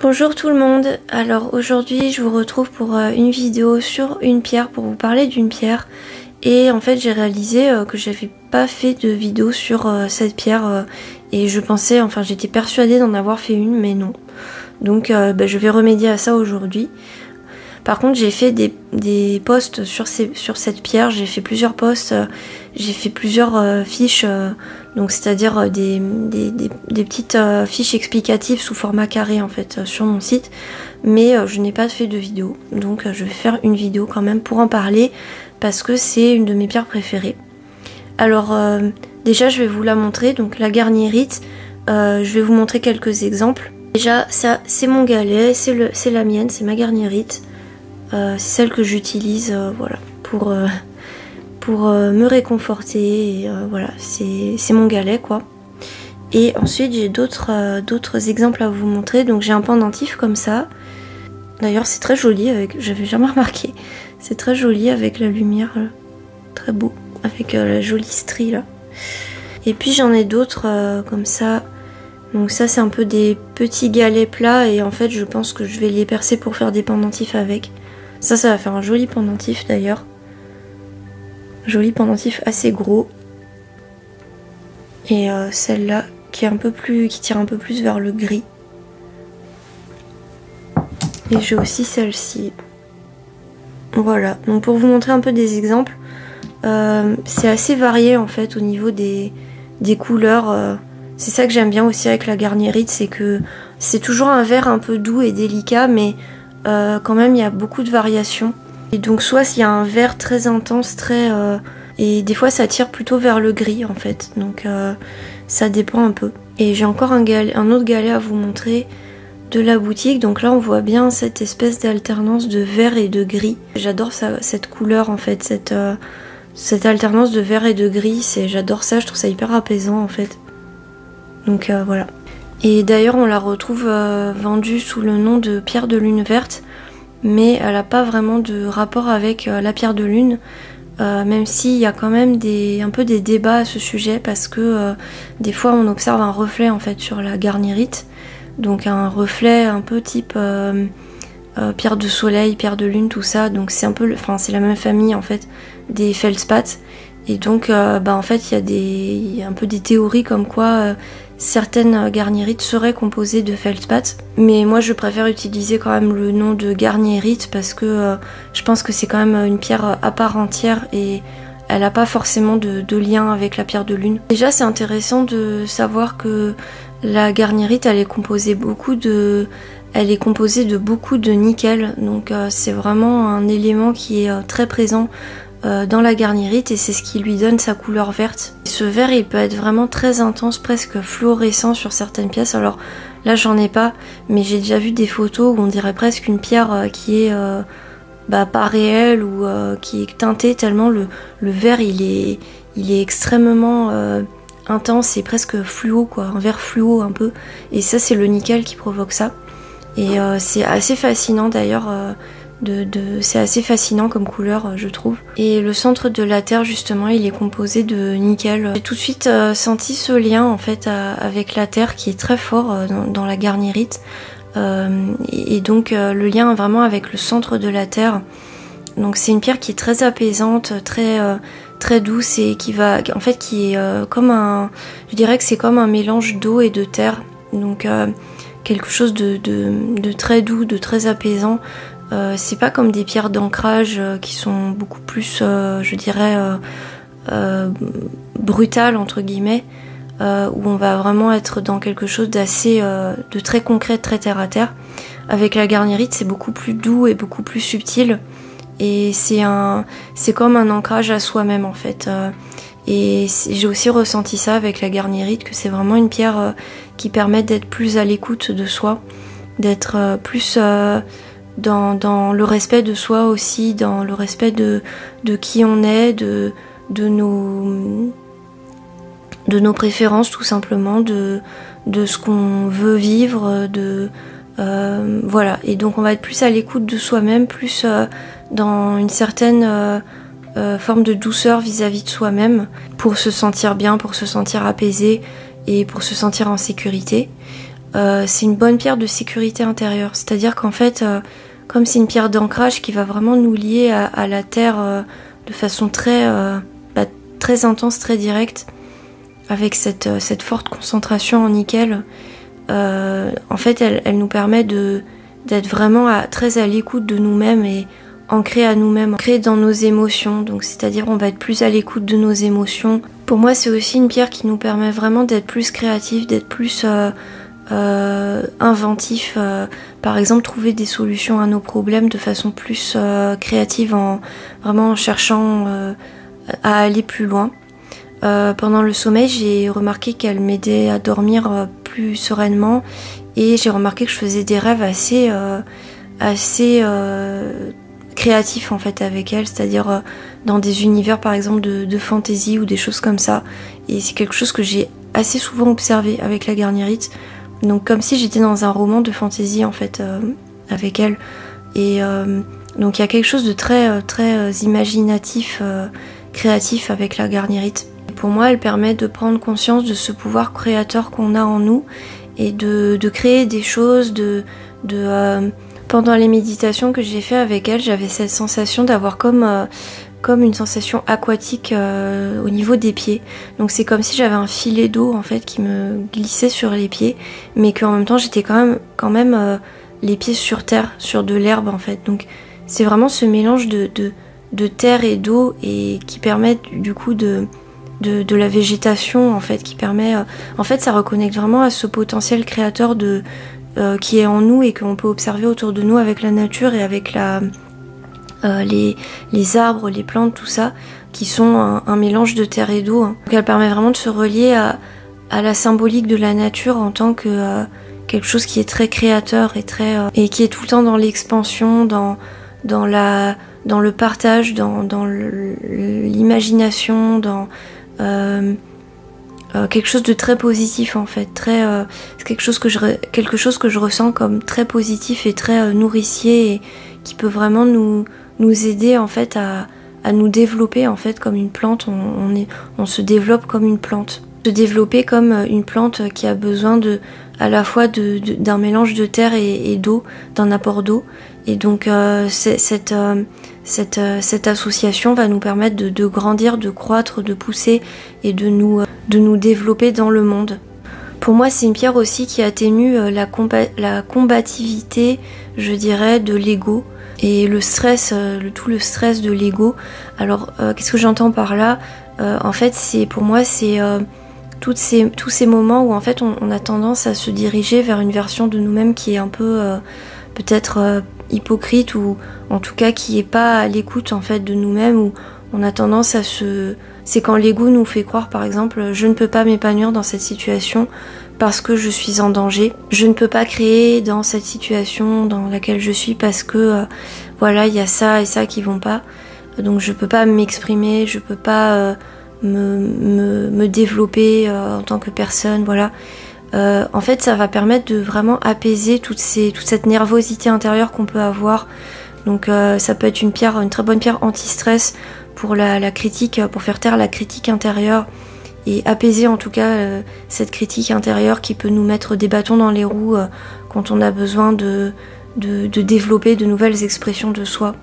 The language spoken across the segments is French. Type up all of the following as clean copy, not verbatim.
Bonjour tout le monde, alors aujourd'hui je vous retrouve pour une vidéo sur une pierre, pour vous parler d'une pierre. Et en fait j'ai réalisé que j'avais pas fait de vidéo sur cette pierre et je pensais, enfin j'étais persuadée d'en avoir fait une mais non. Donc je vais remédier à ça aujourd'hui. Par contre j'ai fait des posts sur cette pierre, j'ai fait plusieurs posts, j'ai fait plusieurs fiches, donc c'est-à-dire des petites fiches explicatives sous format carré en fait sur mon site, mais je n'ai pas fait de vidéo, donc je vais faire une vidéo quand même pour en parler parce que c'est une de mes pierres préférées. Alors déjà je vais vous la montrer, donc la garnierite, je vais vous montrer quelques exemples. Déjà ça c'est mon galet, c'est la mienne, c'est ma garnierite. C'est celle que j'utilise voilà, pour me réconforter, et, voilà, c'est mon galet quoi. Et ensuite j'ai d'autres exemples à vous montrer. Donc j'ai un pendentif comme ça, d'ailleurs c'est très joli, j'avais jamais remarqué, c'est très joli avec la lumière là. Très beau, avec la jolie strie là. Et puis j'en ai d'autres comme ça. Donc ça c'est un peu des petits galets plats et en fait je pense que je vais les percer pour faire des pendentifs avec. Ça va faire un joli pendentif d'ailleurs. Joli pendentif assez gros. Et celle-là qui tire un peu plus vers le gris. Et j'ai aussi celle-ci. Voilà, donc pour vous montrer un peu des exemples, c'est assez varié en fait au niveau des couleurs. C'est ça que j'aime bien aussi avec la garnierite, c'est que c'est toujours un vert un peu doux et délicat, mais quand même il y a beaucoup de variations. Et donc soit il y a un vert très intense, et des fois ça tire plutôt vers le gris en fait. Donc ça dépend un peu. Et j'ai encore un autre galet à vous montrer de la boutique. Donc là on voit bien cette espèce d'alternance de vert et de gris. J'adore cette couleur en fait, cette alternance de vert et de gris. J'adore ça, je trouve ça hyper apaisant en fait. Donc voilà. Et d'ailleurs on la retrouve vendue sous le nom de pierre de lune verte, mais elle n'a pas vraiment de rapport avec la pierre de lune, même s'il y a quand même un peu des débats à ce sujet, parce que des fois on observe un reflet en fait sur la garnierite, donc un reflet un peu type pierre de soleil, pierre de lune, tout ça, donc c'est un peu, c'est la même famille en fait des feldspaths, et donc en fait il y a un peu des théories comme quoi certaines garnierites seraient composées de feldspath, mais moi je préfère utiliser quand même le nom de garnierite parce que je pense que c'est quand même une pierre à part entière et elle n'a pas forcément de lien avec la pierre de lune. Déjà c'est intéressant de savoir que la garnierite elle est composée de beaucoup de nickel, donc c'est vraiment un élément qui est très présent dans la garnierite et c'est ce qui lui donne sa couleur verte. Ce vert il peut être vraiment très intense, presque fluorescent sur certaines pièces. Alors là j'en ai pas, mais j'ai déjà vu des photos où on dirait presque une pierre qui est pas réelle ou qui est teintée, tellement le vert il est extrêmement intense et presque fluo quoi, un vert fluo un peu, et ça c'est le nickel qui provoque ça. Et c'est assez fascinant d'ailleurs, c'est assez fascinant comme couleur je trouve. Et le centre de la Terre justement il est composé de nickel. J'ai tout de suite senti ce lien en fait avec la Terre qui est très fort dans la garnierite, et donc le lien vraiment avec le centre de la Terre. Donc c'est une pierre qui est très apaisante, très douce, et qui est comme je dirais que c'est comme un mélange d'eau et de terre, donc quelque chose de très doux, de très apaisant. C'est pas comme des pierres d'ancrage qui sont beaucoup plus, je dirais, brutales entre guillemets, où on va vraiment être dans quelque chose de très concret, très terre à terre. Avec la garnierite, c'est beaucoup plus doux et beaucoup plus subtil, et c'est comme un ancrage à soi-même en fait. Et j'ai aussi ressenti ça avec la garnierite, que c'est vraiment une pierre qui permet d'être plus à l'écoute de soi, d'être plus dans le respect de soi aussi, dans le respect de qui on est, de nos préférences tout simplement, de ce qu'on veut vivre, voilà. Et donc on va être plus à l'écoute de soi-même, plus dans une certaine forme de douceur vis-à-vis de soi-même, pour se sentir bien, pour se sentir apaisé et pour se sentir en sécurité. c'est une bonne pierre de sécurité intérieure. C'est-à-dire qu'en fait, comme c'est une pierre d'ancrage qui va vraiment nous lier à la terre de façon très intense, très directe, avec cette forte concentration en nickel, en fait, elle nous permet d'être vraiment très à l'écoute de nous-mêmes et ancré à nous-mêmes, ancré dans nos émotions. Donc c'est-à-dire on va être plus à l'écoute de nos émotions. Pour moi, c'est aussi une pierre qui nous permet vraiment d'être plus créatif, d'être plus inventif. Par exemple, trouver des solutions à nos problèmes de façon plus créative, vraiment en cherchant à aller plus loin. Pendant le sommeil, j'ai remarqué qu'elle m'aidait à dormir plus sereinement et j'ai remarqué que je faisais des rêves assez créatifs en fait avec elle, c'est-à-dire dans des univers par exemple de fantasy ou des choses comme ça. Et c'est quelque chose que j'ai assez souvent observé avec la garnierite. Donc comme si j'étais dans un roman de fantasy en fait avec elle. Et donc il y a quelque chose de très imaginatif, créatif avec la garnierite. Pour moi, elle permet de prendre conscience de ce pouvoir créateur qu'on a en nous et de créer des choses, pendant les méditations que j'ai fait avec elle, j'avais cette sensation d'avoir comme une sensation aquatique au niveau des pieds. Donc c'est comme si j'avais un filet d'eau en fait qui me glissait sur les pieds, mais qu'en même temps j'étais quand même les pieds sur terre, sur de l'herbe en fait. Donc c'est vraiment ce mélange de terre et d'eau et qui permet du coup de la végétation en fait, qui permet en fait ça reconnecte vraiment à ce potentiel créateur qui est en nous et qu'on peut observer autour de nous avec la nature et avec les arbres, les plantes, tout ça, qui sont un mélange de terre et d'eau. Donc elle permet vraiment de se relier à la symbolique de la nature en tant que quelque chose qui est très créateur et qui est tout le temps dans l'expansion, dans le partage, dans l'imagination, dans quelque chose de très positif en fait, c'est quelque chose que je ressens comme très positif et très nourricier et qui peut vraiment nous aider en fait à nous développer en fait comme une plante. On se développe comme une plante, se développer comme une plante qui a besoin à la fois d'un mélange de terre et d'eau, d'un apport d'eau. Et donc cette association va nous permettre de grandir, de croître, de pousser et de nous développer dans le monde. Pour moi, c'est une pierre aussi qui atténue la combativité, je dirais, de l'ego et le stress, tout le stress de l'ego. Alors, qu'est-ce que j'entends par là ? En fait, pour moi, c'est tous ces moments où en fait on a tendance à se diriger vers une version de nous-mêmes qui est un peu peut-être hypocrite, ou en tout cas qui est pas à l'écoute en fait de nous-mêmes, où on a tendance c'est quand l'ego nous fait croire par exemple je ne peux pas m'épanouir dans cette situation parce que je suis en danger, je ne peux pas créer dans cette situation dans laquelle je suis parce que voilà, il y a ça et ça qui vont pas, donc je peux pas m'exprimer, je peux pas me développer en tant que personne, voilà. En fait, ça va permettre de vraiment apaiser toute cette nervosité intérieure qu'on peut avoir. Donc ça peut être une très bonne pierre anti-stress pour la critique, pour faire taire la critique intérieure et apaiser en tout cas cette critique intérieure qui peut nous mettre des bâtons dans les roues quand on a besoin de développer de nouvelles expressions de soi.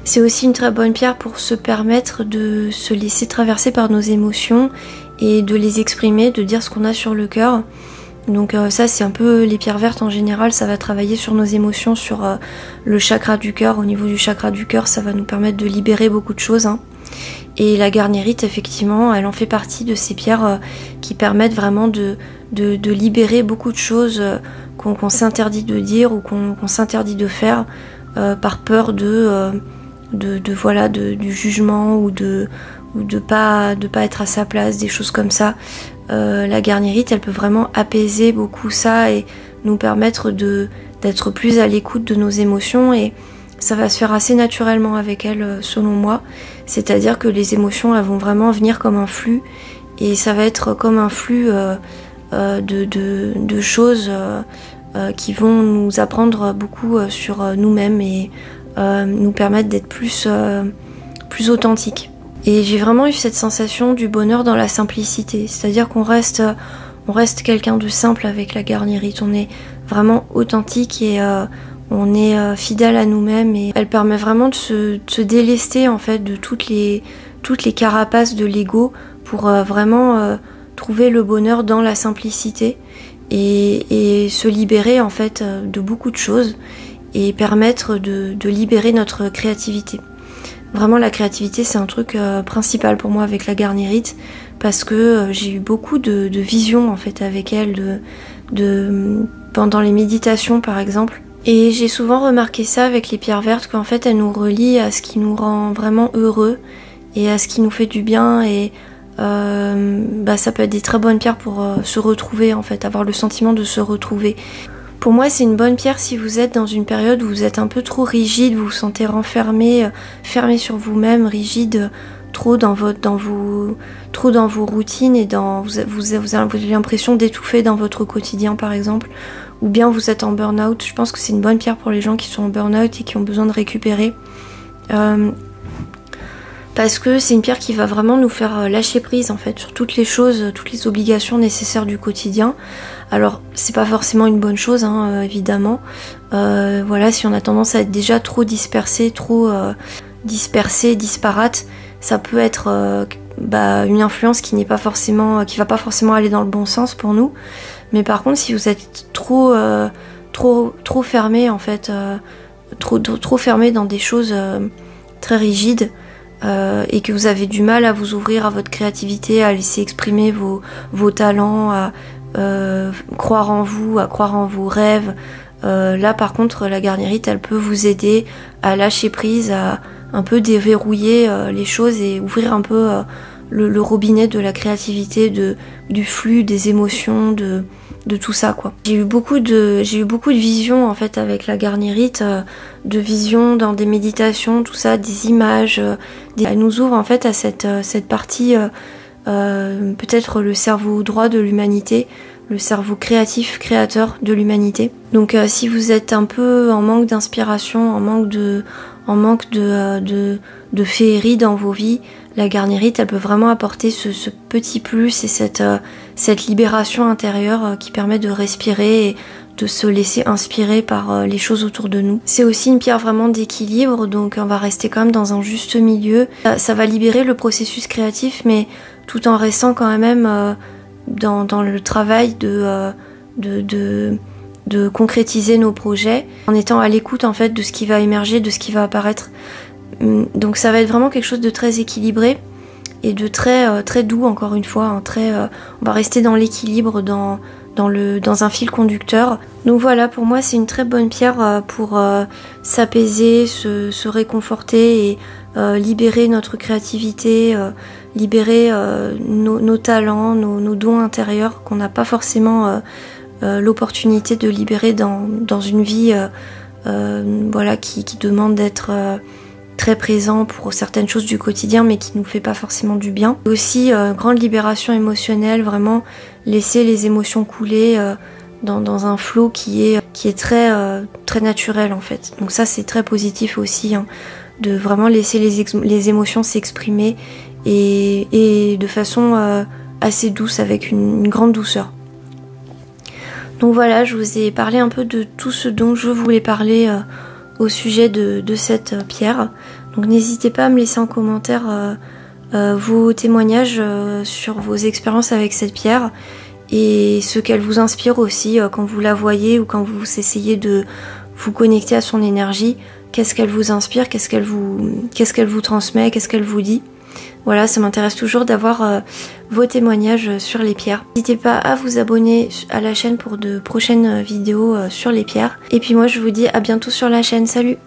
C'est aussi une très bonne pierre pour se permettre de se laisser traverser par nos émotions et de les exprimer, de dire ce qu'on a sur le cœur. Donc ça, c'est un peu les pierres vertes en général, ça va travailler sur nos émotions, sur le chakra du cœur. Au niveau du chakra du cœur, ça va nous permettre de libérer beaucoup de choses, hein. Et la garnierite, effectivement, elle en fait partie de ces pierres qui permettent vraiment de libérer beaucoup de choses qu'on s'interdit de dire ou qu'on s'interdit de faire par peur du jugement ou de pas être à sa place, des choses comme ça. La garnierite, elle peut vraiment apaiser beaucoup ça et nous permettre d'être plus à l'écoute de nos émotions, et ça va se faire assez naturellement avec elle, selon moi. C'est-à-dire que les émotions, elles vont vraiment venir comme un flux, et ça va être comme un flux de choses qui vont nous apprendre beaucoup sur nous-mêmes et nous permettre d'être plus authentiques. Et j'ai vraiment eu cette sensation du bonheur dans la simplicité, c'est-à-dire qu'on reste on reste quelqu'un de simple avec la garnierite. On est vraiment authentique et on est fidèle à nous-mêmes, et elle permet vraiment de se délester en fait de toutes les carapaces de l'ego pour vraiment trouver le bonheur dans la simplicité et se libérer en fait de beaucoup de choses et permettre de libérer notre créativité. Vraiment, la créativité, c'est un truc principal pour moi avec la garnierite, parce que j'ai eu beaucoup de visions en fait avec elle, pendant les méditations par exemple. Et j'ai souvent remarqué ça avec les pierres vertes, qu'en fait elles nous relient à ce qui nous rend vraiment heureux et à ce qui nous fait du bien, et ça peut être des très bonnes pierres pour se retrouver en fait, avoir le sentiment de se retrouver. Pour moi, c'est une bonne pierre si vous êtes dans une période où vous êtes un peu trop rigide, vous vous sentez renfermé, fermé sur vous-même, rigide, trop dans vos routines, et vous avez l'impression d'étouffer dans votre quotidien par exemple, ou bien vous êtes en burn-out. Je pense que c'est une bonne pierre pour les gens qui sont en burn-out et qui ont besoin de récupérer. Parce que c'est une pierre qui va vraiment nous faire lâcher prise en fait sur toutes les choses, toutes les obligations nécessaires du quotidien. Alors c'est pas forcément une bonne chose hein, évidemment. Voilà, si on a tendance à être déjà trop dispersé, disparate, ça peut être une influence qui va pas forcément aller dans le bon sens pour nous. Mais par contre, si vous êtes trop fermé en fait, trop fermé dans des choses très rigides, et que vous avez du mal à vous ouvrir à votre créativité, à laisser exprimer vos talents, à croire en vous, à croire en vos rêves, là par contre la garnierite elle peut vous aider à lâcher prise, à un peu déverrouiller les choses et ouvrir un peu le robinet de la créativité, du flux des émotions, de tout ça quoi. J'ai eu beaucoup de visions en fait avec la garnierite, de visions dans des méditations, tout ça, des images, elle nous ouvre en fait à cette partie, peut-être le cerveau droit de l'humanité, le cerveau créatif, créateur de l'humanité. Donc si vous êtes un peu en manque d'inspiration, en manque de féerie dans vos vies, la garnierite elle peut vraiment apporter ce petit plus et cette libération intérieure qui permet de respirer et de se laisser inspirer par les choses autour de nous. C'est aussi une pierre vraiment d'équilibre, donc on va rester quand même dans un juste milieu. Ça va libérer le processus créatif, mais tout en restant quand même dans le travail de concrétiser nos projets, en étant à l'écoute en fait de ce qui va émerger, de ce qui va apparaître. Donc ça va être vraiment quelque chose de très équilibré et de très doux encore une fois, hein, on va rester dans l'équilibre, dans un fil conducteur. Donc voilà, pour moi c'est une très bonne pierre pour s'apaiser, se réconforter et libérer notre créativité, libérer nos talents, nos dons intérieurs qu'on n'a pas forcément l'opportunité de libérer dans une vie qui demande d'être très présent pour certaines choses du quotidien mais qui nous fait pas forcément du bien. Aussi grande libération émotionnelle, vraiment laisser les émotions couler dans un flot qui est très naturel en fait. Donc ça c'est très positif aussi, hein, de vraiment laisser les émotions s'exprimer et de façon assez douce, avec une grande douceur. Donc voilà, je vous ai parlé un peu de tout ce dont je voulais parler au sujet de cette pierre. Donc n'hésitez pas à me laisser en commentaire vos témoignages sur vos expériences avec cette pierre et ce qu'elle vous inspire aussi quand vous la voyez ou quand vous essayez de vous connecter à son énergie. Qu'est-ce qu'elle vous inspire, qu'est-ce qu'elle vous transmet, qu'est-ce qu'elle vous dit. Voilà, ça m'intéresse toujours d'avoir vos témoignages sur les pierres. N'hésitez pas à vous abonner à la chaîne pour de prochaines vidéos sur les pierres. Et puis moi je vous dis à bientôt sur la chaîne, salut!